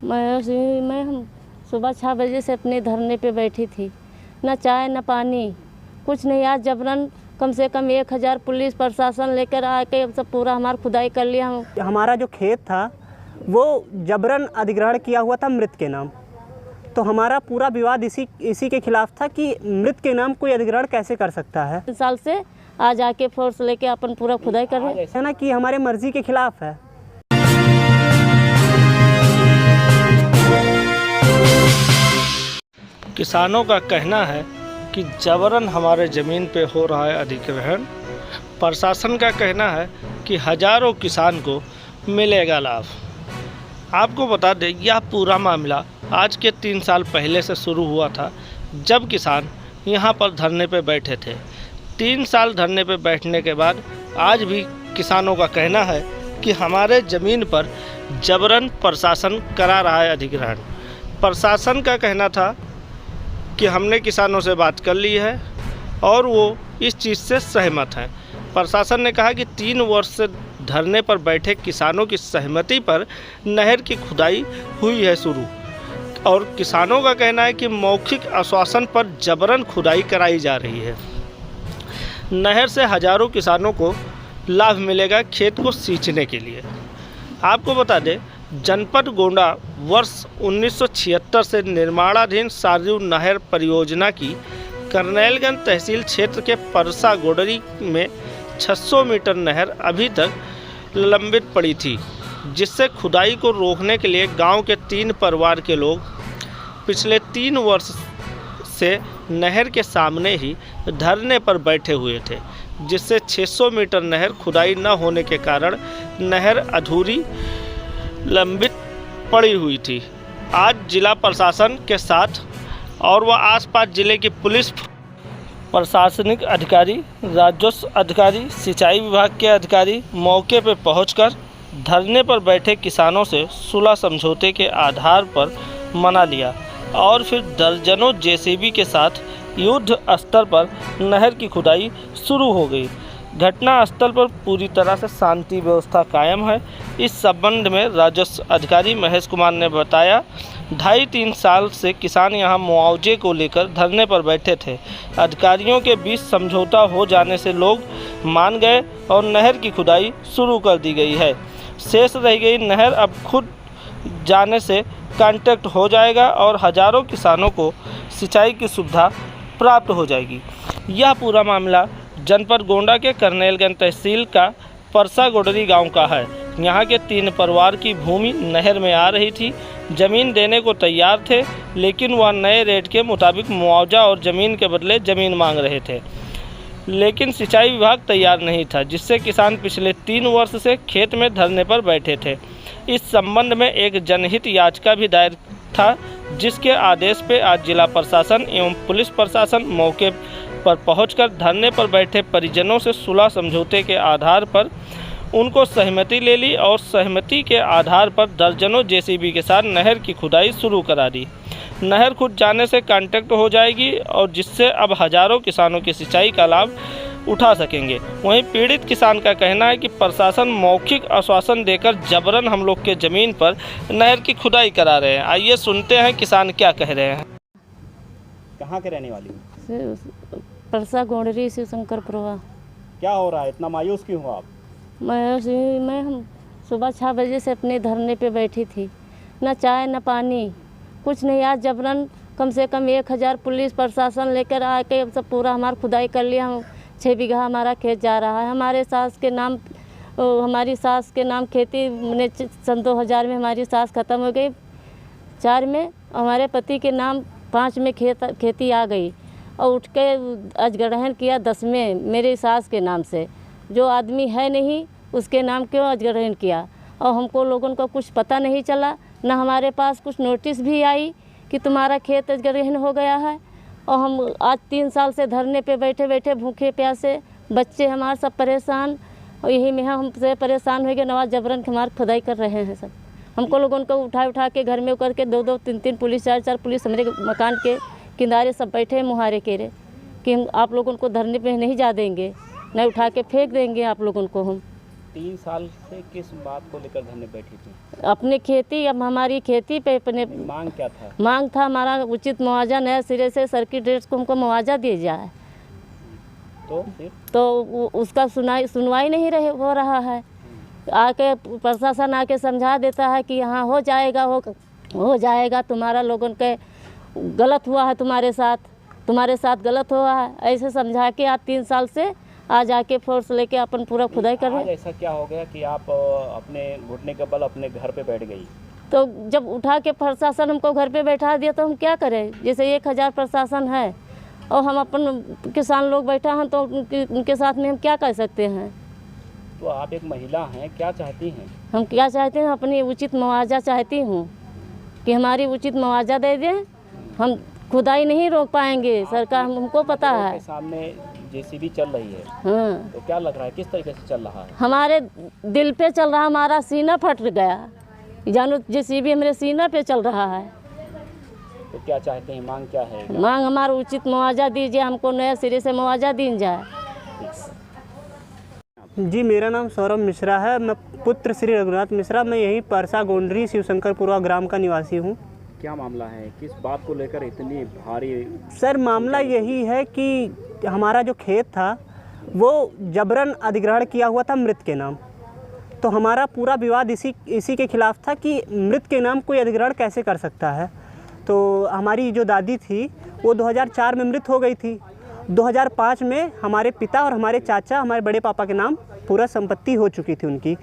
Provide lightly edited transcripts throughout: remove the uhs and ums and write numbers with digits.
मैं सुबह 6 बजे से अपने धरने पे बैठी थी, ना चाय ना पानी कुछ नहीं। आज जबरन कम से कम 1000 पुलिस प्रशासन लेकर आके अब सब पूरा हमारा खुदाई कर लिया। हमारा जो खेत था वो जबरन अधिग्रहण किया हुआ था मृत के नाम, तो हमारा पूरा विवाद इसी के खिलाफ था कि मृत के नाम कोई अधिग्रहण कैसे कर सकता है। 3 साल से आज आके फोर्स लेके अपन पूरा खुदाई कर रहे हैं। ऐसा ना कि हमारे मर्जी के खिलाफ है। किसानों का कहना है कि जबरन हमारे ज़मीन पे हो रहा है अधिग्रहण। प्रशासन का कहना है कि हजारों किसान को मिलेगा लाभ। आपको बता दें, यह पूरा मामला आज के 3 साल पहले से शुरू हुआ था, जब किसान यहाँ पर धरने पे बैठे थे। 3 साल धरने पे बैठने के बाद आज भी किसानों का कहना है कि हमारे ज़मीन पर जबरन प्रशासन करा रहा है अधिग्रहण। प्रशासन का कहना था कि हमने किसानों से बात कर ली है और वो इस चीज़ से सहमत हैं। प्रशासन ने कहा कि 3 वर्ष से धरने पर बैठे किसानों की सहमति पर नहर की खुदाई हुई है शुरू, और किसानों का कहना है कि मौखिक आश्वासन पर जबरन खुदाई कराई जा रही है। नहर से हजारों किसानों को लाभ मिलेगा खेत को सींचने के लिए। आपको बता दें, जनपद गोंडा वर्ष 1976 से निर्माणाधीन सरयू नहर परियोजना की करनैलगंज तहसील क्षेत्र के परसा गोडरी में 600 मीटर नहर अभी तक लंबित पड़ी थी, जिससे खुदाई को रोकने के लिए गांव के 3 परिवार के लोग पिछले 3 वर्ष से नहर के सामने ही धरने पर बैठे हुए थे, जिससे 600 मीटर नहर खुदाई न होने के कारण नहर अधूरी लंबित पड़ी हुई थी। आज जिला प्रशासन के साथ और वह आसपास जिले की पुलिस, प्रशासनिक अधिकारी, राजस्व अधिकारी, सिंचाई विभाग के अधिकारी मौके पर पहुंचकर धरने पर बैठे किसानों से सुलह समझौते के आधार पर मना लिया और फिर दर्जनों जेसीबी के साथ युद्ध स्तर पर नहर की खुदाई शुरू हो गई। घटना स्थल पर पूरी तरह से शांति व्यवस्था कायम है। इस संबंध में राजस्व अधिकारी महेश कुमार ने बताया, 2.5-3 साल से किसान यहां मुआवजे को लेकर धरने पर बैठे थे। अधिकारियों के बीच समझौता हो जाने से लोग मान गए और नहर की खुदाई शुरू कर दी गई है। शेष रह गई नहर अब खुद जाने से कांटेक्ट हो जाएगा और हजारों किसानों को सिंचाई की सुविधा प्राप्त हो जाएगी। यह पूरा मामला जनपद गोंडा के करनैलगंज तहसील का परसा गोडरी गांव का है। यहाँ के 3 परिवार की भूमि नहर में आ रही थी। ज़मीन देने को तैयार थे, लेकिन वह नए रेट के मुताबिक मुआवजा और ज़मीन के बदले ज़मीन मांग रहे थे, लेकिन सिंचाई विभाग तैयार नहीं था, जिससे किसान पिछले 3 वर्ष से खेत में धरने पर बैठे थे। इस संबंध में एक जनहित याचिका भी दायर था, जिसके आदेश पे आज जिला प्रशासन एवं पुलिस प्रशासन मौके पर पहुंचकर धरने पर बैठे परिजनों से सुलह समझौते के आधार पर उनको सहमति ले ली और सहमति के आधार पर दर्जनों जेसीबी के साथ नहर की खुदाई शुरू करा दी। नहर खुद जाने से कांटेक्ट हो जाएगी और जिससे अब हजारों किसानों की सिंचाई का लाभ उठा सकेंगे। वहीं पीड़ित किसान का कहना है कि प्रशासन मौखिक आश्वासन देकर जबरन हम लोग के ज़मीन पर नहर की खुदाई करा रहे हैं। आइए सुनते हैं किसान क्या कह रहे हैं। कहाँ के रहने वाली हैं? परसा गोडरी शिव शंकर प्रभा। क्या हो रहा है, इतना मायूस क्यों हो आप? मैं सुबह 6 बजे से अपने धरने पे बैठी थी, ना चाय ना पानी कुछ नहीं। आज जबरन कम से कम 1000 पुलिस प्रशासन लेकर आके अब सब पूरा हमारा खुदाई कर लिया। 6 बीघा हमारा खेत जा रहा है। हमारी सास के नाम खेती ने सन 2000 में हमारी सास ख़त्म हो गई, 4 में हमारे पति के नाम 5 में खेती आ गई और उठ के अधिग्रहण किया 10 में मेरी सास के नाम से। जो आदमी है नहीं उसके नाम क्यों अधिग्रहण किया? और हमको लोगों को कुछ पता नहीं चला, ना हमारे पास कुछ नोटिस भी आई कि तुम्हारा खेत अधिग्रहण हो गया है। और हम आज 3 साल से धरने पे बैठे बैठे भूखे प्यासे, बच्चे हमारे सब परेशान, और यही में हमसे परेशान हो गए। नवाज जबरन हमारी खुदाई कर रहे हैं सब। हमको लोगों को उठा के घर में करके 2-2, 3-3 पुलिस, 4-4 पुलिस हमारे मकान के किनारे सब बैठे मुहारे केरे कि हम आप लोगों को धरने पे नहीं जा देंगे, नहीं उठा के फेंक देंगे आप लोगों को हम। 3 साल से किस बात को लेकर धरने बैठी थी? अपनी खेती, अब हमारी खेती पे अपने मांग क्या था? मांग था हमारा उचित मुआवजा, नए सिरे से सर्किट रेट्स को हमको मुआवजा दिया जाए। तो फिर तो उसका सुनवाई नहीं हो रहा है। आके प्रशासन आके समझा देता है कि हाँ हो जाएगा, तुम्हारा लोगों के गलत हुआ है, तुम्हारे साथ गलत हुआ है, ऐसे समझा के आज 3 साल से आज आके फोर्स लेके अपन पूरा खुदाई कर रहे हैं। ऐसा क्या हो गया कि आप अपने घुटने के बल अपने घर पे बैठ गई? तो जब उठा के प्रशासन हमको घर पे बैठा दिया तो हम क्या करें? जैसे 1000 प्रशासन है और हम अपन किसान लोग बैठा हैं तो उनके साथ में हम क्या कर सकते हैं? तो आप एक महिला हैं, क्या चाहती हैं? हम क्या चाहते हैं? अपनी उचित मुआवजा चाहती हूँ कि हमारी उचित मुआवजा दे दें। हम खुदाई नहीं रोक पाएंगे, सरकार हमको पता है। सामने जेसीबी चल रही है, हाँ, तो क्या लग रहा है, किस तरीके से चल रहा है? हमारे दिल पे चल रहा, हमारा सीना फट गया, जानो जेसीबी हमारे सीना पे चल रहा है। तो क्या चाहते हैं, मांग क्या है? मांग हमारा उचित मुआवजा दीजिए, हमको नए सिरे से मुआवजा दी जाए। जी, मेरा नाम सौरभ मिश्रा है। मैं पुत्र श्री रघुनाथ मिश्रा, मैं यहीं परसा गोंडरी शिवशंकरपुरा ग्राम का निवासी हूँ। क्या मामला है, किस बात को लेकर इतनी भारी? सर, मामला यही है कि हमारा जो खेत था वो जबरन अधिग्रहण किया हुआ था मृत के नाम। तो हमारा पूरा विवाद इसी के खिलाफ था कि मृत के नाम कोई अधिग्रहण कैसे कर सकता है। तो हमारी जो दादी थी वो 2004 में मृत हो गई थी। 2005 में हमारे पिता और हमारे चाचा, हमारे बड़े पापा के नाम पूरा संपत्ति हो चुकी थी उनकी,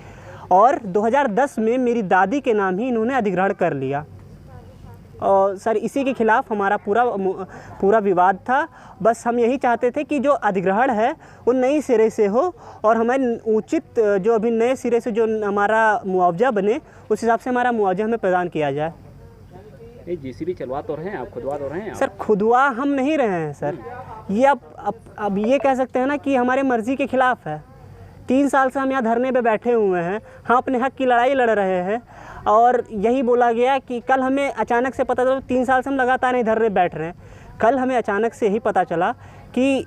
और 2010 में मेरी दादी के नाम ही इन्होंने अधिग्रहण कर लिया। और सर, इसी के खिलाफ हमारा पूरा विवाद था। बस हम यही चाहते थे कि जो अधिग्रहण है वो नई सिरे से हो और हमें उचित जो अभी नए सिरे से जो हमारा मुआवजा बने उस हिसाब से हमारा मुआवजा हमें प्रदान किया जाए। ये जेसीबी चलवा तो रहे हैं आप, खुदवा तो रहे हैं आप? सर, खुदवा हम नहीं रहे हैं सर। ये अब ये कह सकते हैं ना कि हमारे मर्ज़ी के खिलाफ है। 3 साल से हम यहाँ धरने पे बैठे हुए हैं, हम अपने हक़ की लड़ाई लड़ रहे हैं और यही बोला गया कि कल हमें अचानक से पता चला, 3 साल से हम लगातार नहीं धरने बैठ रहे हैं, कल हमें अचानक से यही पता चला कि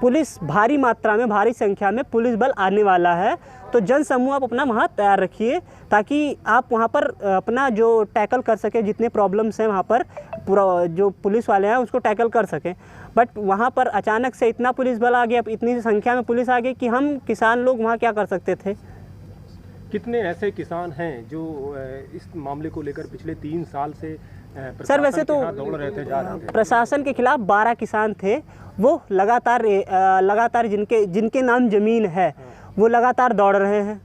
पुलिस भारी मात्रा में, भारी संख्या में पुलिस बल आने वाला है। तो जन समूह आप अपना वहाँ तैयार रखिए ताकि आप वहाँ पर अपना जो टैकल कर सके, जितने प्रॉब्लम्स हैं वहाँ पर पूरा जो पुलिस वाले हैं उसको टैकल कर सकें। बट वहाँ पर अचानक से इतना पुलिस बल आ गया, इतनी संख्या में पुलिस आ गई कि हम किसान लोग वहाँ क्या कर सकते थे। कितने ऐसे किसान हैं जो इस मामले को लेकर पिछले 3 साल से सर वैसे तो दौड़ रहे थे, जा रहे थे? प्रशासन के खिलाफ 12 किसान थे, वो लगातार जिनके नाम ज़मीन है वो लगातार दौड़ रहे हैं।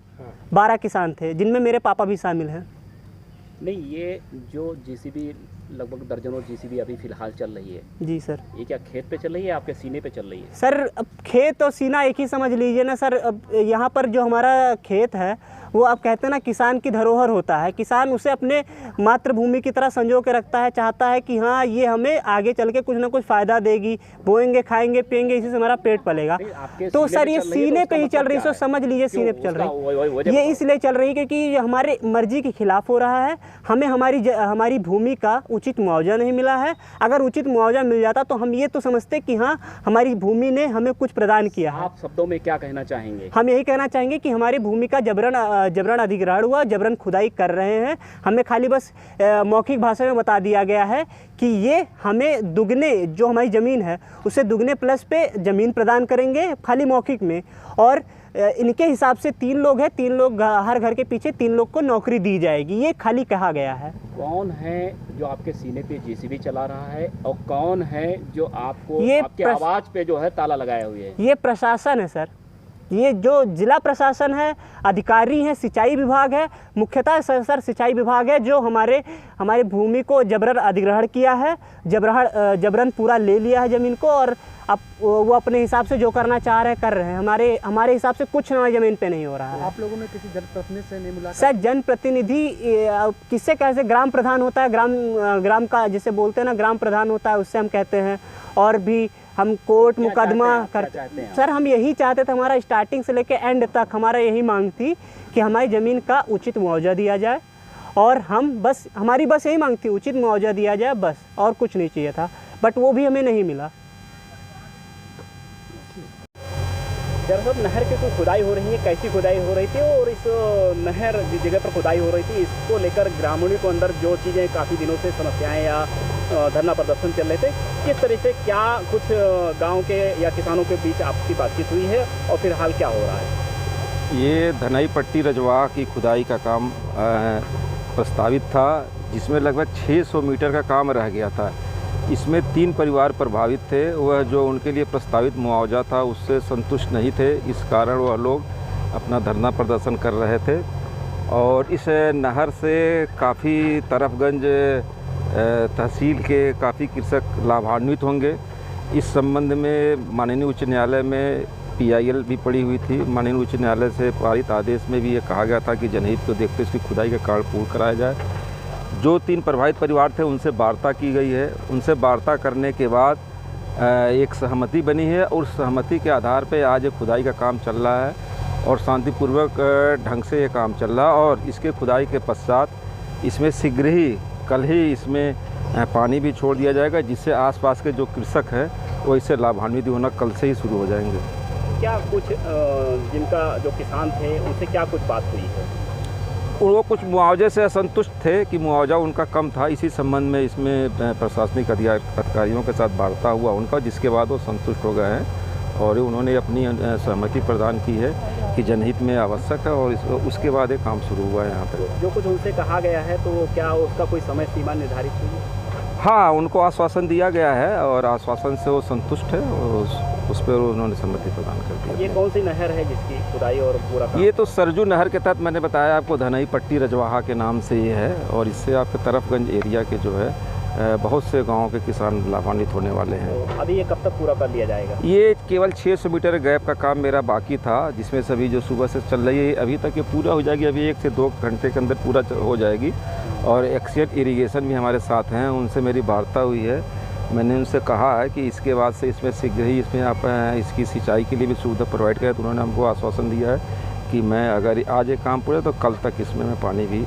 12 किसान थे जिनमें मेरे पापा भी शामिल हैं। नहीं, ये जो जेसीबी लगभग दर्जनों जेसीबी अभी फ़िलहाल चल रही है। जी सर। ये क्या खेत पे चल रही है, आपके सीने पे चल रही है? सर, अब खेत और सीना एक ही समझ लीजिए ना सर। अब यहाँ पर जो हमारा खेत है वो आप कहते हैं ना किसान की धरोहर होता है। किसान उसे अपने मातृभूमि की तरह संजो के रखता है, चाहता है कि हाँ ये हमें आगे चल के कुछ ना कुछ फ़ायदा देगी, बोएंगे, खाएंगे, पिएंगे, इसी से हमारा पेट पलेगा। तो सर ये सीने पे ही चल रही है, सो समझ लीजिए सीने पे चल रही है। ये इसलिए चल रही है क्योंकि हमारे मर्जी के खिलाफ हो रहा है। हमें हमारी भूमि का उचित मुआवजा नहीं मिला है। अगर उचित मुआवजा मिल जाता तो हम ये तो समझते कि हाँ हमारी भूमि ने हमें कुछ प्रदान किया है। आप शब्दों में क्या कहना चाहेंगे? हम यही कहना चाहेंगे कि हमारी भूमि का जबरन अधिग्रहण हुआ, जबरन खुदाई कर रहे हैं। हमें खाली बस मौखिक भाषा में बता दिया गया है कि ये हमें दुगने जो हमारी ज़मीन है उससे दुगने प्लस पे ज़मीन प्रदान करेंगे, खाली मौखिक में। और इनके हिसाब से 3 लोग हैं, 3 लोग हर घर के पीछे 3 लोग को नौकरी दी जाएगी, ये खाली कहा गया है। कौन है जो आपके सीने पे जेसीबी चला रहा है और कौन है जो आपको आपके आवाज़ पे जो है ताला लगाए हुए है? ये प्रशासन है सर। ये जो जिला प्रशासन है, अधिकारी हैं, सिंचाई विभाग है, मुख्यतः सर सिंचाई विभाग है जो हमारे भूमि को जबरन अधिग्रहण किया है, जबरन पूरा ले लिया है ज़मीन को, और अब वो अपने हिसाब से जो करना चाह रहे हैं कर रहे हैं। हमारे हिसाब से कुछ हमारी ज़मीन पे नहीं हो रहा है। आप लोगों ने किसी जनप्रतिनिधि से नहीं मुलाकात? सर, जनप्रतिनिधि किससे कैसे, ग्राम प्रधान होता है, ग्राम का जिसे बोलते हैं ना ग्राम प्रधान होता है, उससे हम कहते हैं। और भी हम कोर्ट मुकदमा करते हैं। सर, हम यही चाहते थे, हमारा स्टार्टिंग से लेकर एंड तक हमारा यही मांग थी कि हमारी ज़मीन का उचित मुआवजा दिया जाए, और हमारी बस यही मांग थी, उचित मुआवजा दिया जाए बस, और कुछ नहीं चाहिए था। बट वो भी हमें नहीं मिला। डॉक्टर साहब, नहर की कोई खुदाई हो रही है, कैसी खुदाई हो रही थी और इस नहर जिस जगह पर खुदाई हो रही थी इसको लेकर ग्रामीणों को अंदर जो चीज़ें काफ़ी दिनों से समस्याएं या धरना प्रदर्शन चल रहे थे, किस तरह से क्या कुछ गांव के या किसानों के बीच आपकी बातचीत हुई है और फिलहाल क्या हो रहा है? ये धनई पट्टी रजवा की खुदाई का काम प्रस्तावित था, जिसमें लगभग 600 मीटर का काम रह गया था। इसमें 3 परिवार प्रभावित थे। वह जो उनके लिए प्रस्तावित मुआवजा था उससे संतुष्ट नहीं थे, इस कारण वह लोग अपना धरना प्रदर्शन कर रहे थे। और इस नहर से काफ़ी तरफगंज तहसील के काफ़ी कृषक लाभान्वित होंगे। इस संबंध में माननीय उच्च न्यायालय में PIL भी पड़ी हुई थी। माननीय उच्च न्यायालय से पारित आदेश में भी ये कहा गया था कि जनहित को देखते इसकी खुदाई का कार्य पूर्ण कराया जाए। जो 3 प्रभावित परिवार थे उनसे वार्ता की गई है। उनसे वार्ता करने के बाद एक सहमति बनी है और सहमति के आधार पर आज खुदाई का काम चल रहा है और शांतिपूर्वक ढंग से ये काम चल रहा है। और इसके खुदाई के पश्चात इसमें शीघ्र ही कल ही इसमें पानी भी छोड़ दिया जाएगा, जिससे आसपास के जो कृषक हैं वो इससे लाभान्वित होना कल से ही शुरू हो जाएंगे। क्या कुछ जिनका जो किसान थे उनसे क्या कुछ बात हुई है? वो कुछ मुआवजे से असंतुष्ट थे कि मुआवजा उनका कम था। इसी संबंध में इसमें प्रशासनिक अधिकारियों के साथ वार्ता हुआ उनका, जिसके बाद वो संतुष्ट हो गए हैं और उन्होंने अपनी सहमति प्रदान की है कि जनहित में आवश्यक है और उसके बाद एक काम शुरू हुआ है यहाँ पर। जो कुछ उनसे कहा गया है तो क्या उसका कोई समय सीमा निर्धारित हुई है? हाँ, उनको आश्वासन दिया गया है और आश्वासन से वो संतुष्ट है और उस पर उन्होंने सहमति प्रदान कर दी। ये कौन सी नहर है जिसकी खुदाई और पूरा काम? ये तो सरजू नहर के तहत मैंने बताया आपको, धनई पट्टी रजवाहा के नाम से ये है और इससे आपके तरफगंज एरिया के जो है बहुत से गांवों के किसान लाभान्वित होने वाले हैं। तो अभी ये कब तक पूरा कर लिया जाएगा? ये केवल 600 मीटर गैप का काम मेरा बाकी था, जिसमें सभी जो सुबह से चल रही है अभी तक ये पूरा हो जाएगी। अभी 1 से 2 घंटे के अंदर पूरा हो जाएगी। और एक्सियल इरिगेशन भी हमारे साथ हैं, उनसे मेरी वार्ता हुई है। मैंने उनसे कहा है कि इसके बाद से इसमें शीघ्र ही इसमें आप इसकी सिंचाई के लिए भी सुविधा प्रोवाइड करें। तो उन्होंने हमको आश्वासन दिया है कि मैं अगर आज ये काम पूरे तो कल तक इसमें मैं पानी भी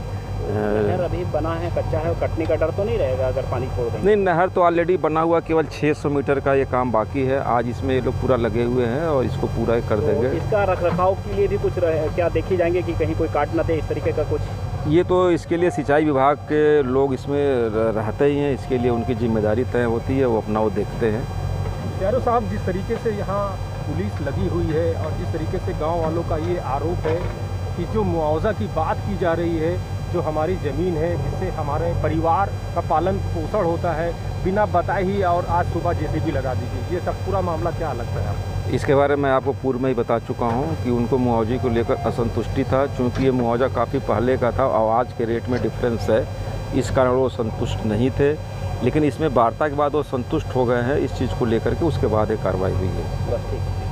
नहर अभी बना है, कच्चा है, कटने का डर तो नहीं रहेगा अगर पानी छोड़ देंगे? नहीं, नहर तो ऑलरेडी बना हुआ, केवल 600 मीटर का ये काम बाकी है। आज इसमें ये लोग पूरा लगे हुए हैं और इसको पूरा कर देंगे। इसका रखरखाव के लिए भी कुछ क्या देखे जाएंगे कि कहीं कोई काट न दे, इस तरीके का कुछ? ये तो इसके लिए सिंचाई विभाग के लोग इसमें रहते ही हैं, इसके लिए उनकी जिम्मेदारी तय होती है, वो अपना वो देखते हैं। यारो साहब, जिस तरीके से यहाँ पुलिस लगी हुई है और जिस तरीके से गांव वालों का ये आरोप है कि जो मुआवजा की बात की जा रही है, जो हमारी ज़मीन है जिससे हमारे परिवार का पालन पोषण होता है, बिना बताए ही और आज सुबह JCB लगा दीजिए, ये सब पूरा मामला क्या लगता है आपको? इसके बारे में आपको पूर्व में ही बता चुका हूँ कि उनको मुआवजे को लेकर असंतुष्टि था, चूँकि ये मुआवजा काफ़ी पहले का था और आज के रेट में डिफरेंस है, इस कारण वो संतुष्ट नहीं थे। लेकिन इसमें वार्ता के बाद वो संतुष्ट हो गए हैं इस चीज़ को लेकर के, उसके बाद एक कार्रवाई हुई है।